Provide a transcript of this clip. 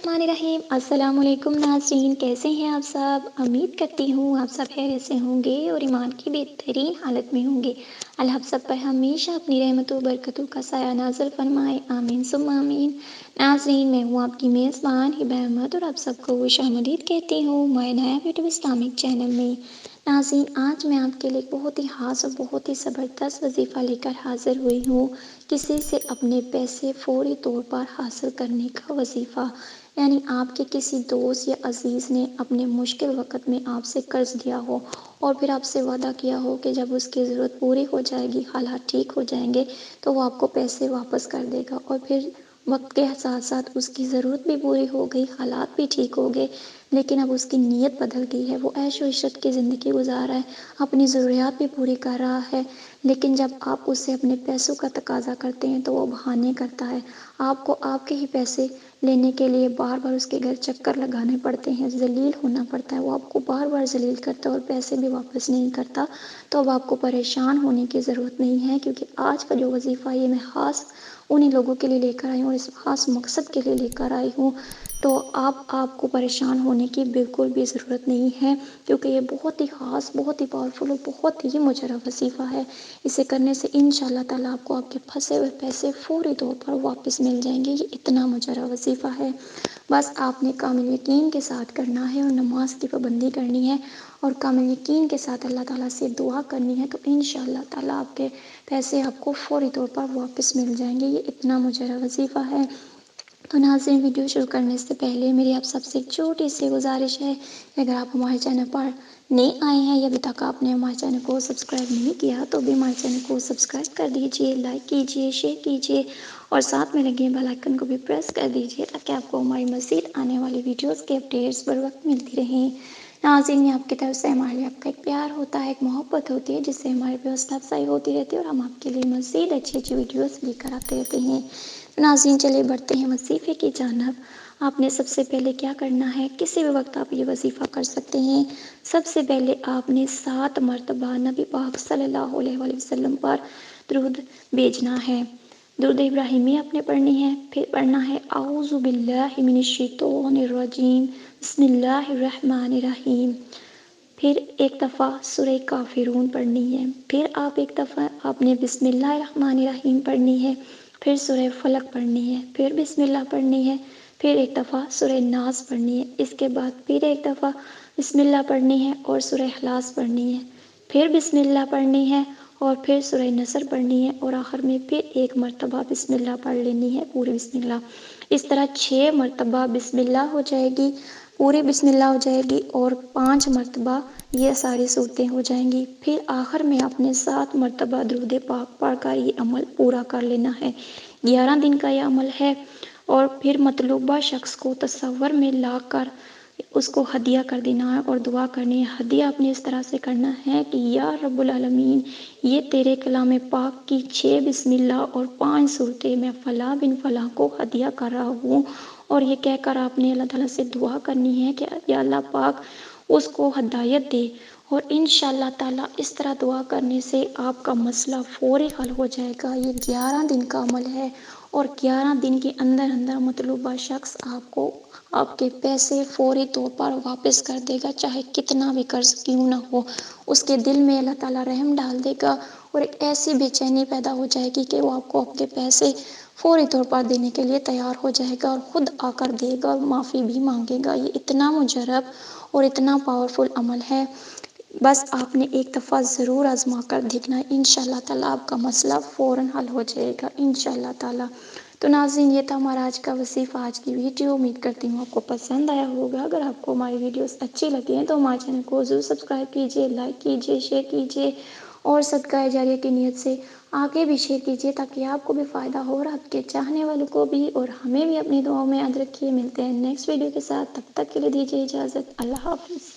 बिस्मिल्लाहिर्रहमानिर्रहीम। अस्सलाम वालेकुम नाज़रीन, कैसे हैं आप सब। उम्मीद करती हूँ आप सब खैरियत से होंगे और ईमान की बेहतरीन हालत में होंगे। अल्लाह आप सब पर हमेशा अपनी रहमतों बरकतों का साया नाज़िल फरमाए, आमीन सुम्मा आमीन। नाज़रीन, मैं हूँ आपकी मेज़बान हिबा अहमद और आप सबको खुशामदीद कहती हूँ माय नाया यूट्यूब इस्लामिक चैनल में। नाज़रीन, आज मैं आपके लिए बहुत ही ख़ास और बहुत ही ज़बरदस्त वजीफ़ा लेकर हाज़िर हुई हूँ। किसी से अपने पैसे फ़ौरी तौर पर हासिल करने का वजीफ़ा, यानी आपके किसी दोस्त या अज़ीज़ ने अपने मुश्किल वक़्त में आपसे कर्ज़ लिया हो और फिर आपसे वादा किया हो कि जब उसकी ज़रूरत पूरी हो जाएगी, हालात ठीक हो जाएंगे, तो वो आपको पैसे वापस कर देगा। और फिर वक्त के साथ साथ उसकी ज़रूरत भी पूरी हो गई, हालात भी ठीक हो गए, लेकिन अब उसकी नीयत बदल गई है। वो ऐश व इशरत की ज़िंदगी गुजार रहा है, अपनी ज़रूरियात भी पूरी कर रहा है, लेकिन जब आप उससे अपने पैसों का तकाज़ा करते हैं तो वो बहाने करता है। आपको आपके ही पैसे लेने के लिए बार बार उसके घर चक्कर लगाने पड़ते हैं, ज़लील होना पड़ता है। वो आपको बार बार ज़लील करता है और पैसे भी वापस नहीं करता। तो अब आपको परेशान होने की ज़रूरत नहीं है, क्योंकि आज का जो वजीफ़ा ये मैं ख़ास उन्हीं लोगों के लिए लेकर आई हूँ और इस ख़ास मकसद के लिए लेकर आई हूँ। तो आपको परेशान होने की बिल्कुल भी ज़रूरत नहीं है, क्योंकि ये बहुत ही ख़ास, बहुत ही पावरफुल और बहुत ही मुजर्रब वजीफ़ा है। इसे करने से इंशाअल्लाह ताला आपको आपके फंसे हुए पैसे फ़ौरी तौर पर वापस मिल जाएंगे। ये इतना मुजर्रब वजीफ़ा है। बस आपने कामिल यकीन के साथ करना है और नमाज की पाबंदी करनी है और कामिल यकीन के साथ अल्लाह ताला से दुआ करनी है, तो इंशाअल्लाह ताला आपके पैसे आपको फ़ौरी तौर पर वापस मिल जाएंगे। ये इतना मुजर्रब वजीफ़ा है। तो नाज़रीन, वीडियो शुरू करने से पहले मेरी आप सबसे एक छोटी सी गुजारिश है कि अगर आप हमारे चैनल पर नए आए हैं या अभी तक आपने हमारे चैनल को सब्सक्राइब नहीं किया तो भी हमारे चैनल को सब्सक्राइब कर दीजिए, लाइक कीजिए, शेयर कीजिए और साथ में लगे बेल आइकन को भी प्रेस कर दीजिए, ताकि आपको हमारी मज़ीद आने वाली वीडियोस के अपडेट्स बर वक्त मिलती रहें। नाज़रीन, ये आपकी तरफ से हमारे लिए आपका एक प्यार होता है, एक मोहब्बत होती है, जिससे हमारी व्यवस्था अफजाई होती रहती है और हम आपके लिए मज़ीद अच्छी अच्छी वीडियोस लेकर आते रहते हैं। नाज़रीन, चलिए बढ़ते हैं वजीफ़े की जानिब। आपने सबसे पहले क्या करना है, किसी भी वक्त आप ये वजीफ़ा कर सकते हैं। सबसे पहले आपने 7 मरतबा नबी पाक सल्लल्लाहु अलैहि वसल्लम पर दुरूद भेजना है। दुरूद इब्राहिमी आपने पढ़नी है, फिर पढ़ना है औज़ु बिल्लाहि मिनश शैतानिर रजीम, बिस्मिल्लाहिर रहमानिर रहीम। फिर एक दफ़ा सूरह काफ़िरून पढ़नी है, फिर आप एक दफ़ा आपने बिस्मिल्लाहिर रहमानिर रहीम पढ़नी है, फिर सूरह फलक पढ़नी है, फिर बिस्मिल्लाह पढ़नी है, फिर एक दफ़ा सूरह नास पढ़नी है, इसके बाद फिर एक दफ़ा बिस्मिल्लाह पढ़नी है और सूरह इखलास पढ़नी है, फिर बिस्मिल्लाह पढ़नी है और फिर सूरह नसर पढ़नी है और आखिर में फिर एक मरतबा बिस्मिल्लाह पढ़ लेनी है, पूरी बिस्मिल्लाह। इस तरह 6 मरतबा बिस्मिल्लाह हो जाएगी, पूरी बिस्मिल्लाह हो जाएगी और 5 मरतबा ये सारी सूरतें हो जाएंगी। फिर आखिर में आपने 7 मरतबा दुरूद पाक पढ़कर ये अमल पूरा कर लेना है। 11 दिन का यह अमल है और फिर मतलूबा शख्स को तसव्वुर में लाकर उसको हदिया कर देना है और दुआ करनी है। हदिया आपने इस तरह से करना है कि या रब्बुल आलमीन, ये तेरे कलाम पाक की 6 बिस्मिल्लाह और 5 सूरतें मैं फ़लाँ बिन फ़लाँ को हदिया कर रहा हूँ। और ये कहकर आपने अल्लाह ताला से दुआ करनी है कि या अल्लाह पाक उसको हिदायत दे। और इंशाअल्लाह ताला इस तरह दुआ करने से आपका मसला फ़ौरी हल हो जाएगा। ये 11 दिन का अमल है और 11 दिन के अंदर अंदर मतलूबा शख्स आपको आपके पैसे फ़ौरी तौर पर वापस कर देगा, चाहे कितना भी कर्ज क्यों ना हो। उसके दिल में अल्लाह ताला रहम डाल देगा और एक ऐसी बेचैनी पैदा हो जाएगी कि वो आपको आपके पैसे फ़ौरी तौर पर देने के लिए तैयार हो जाएगा और ख़ुद आकर देगा और माफ़ी भी मांगेगा। ये इतना मुजर्रब और इतना पावरफुल अमल है, बस आपने एक दफ़ा ज़रूर आज़मा कर देखना है। इंशाअल्लाह ताला आपका मसला फ़ौरन हल हो जाएगा इंशाअल्लाह ताला। तो नाज़रीन, ये था हमारा आज का वजीफ़ा, आज की वीडियो। उम्मीद करती हूँ आपको पसंद आया होगा। अगर आपको हमारी वीडियोस अच्छी लगी हैं तो हमारे चैनल को ज़रूर सब्सक्राइब कीजिए, लाइक कीजिए, शेयर कीजिए और सदका जारिया की नीयत से आगे भी शेयर कीजिए, ताकि आपको भी फ़ायदा हो और आपके चाहने वालों को भी। और हमें भी अपनी दुआओं में याद रखिए। मिलते हैं नेक्स्ट वीडियो के साथ, तब तक के लिए दीजिए इजाज़त। अल्लाह हाफ़िज़।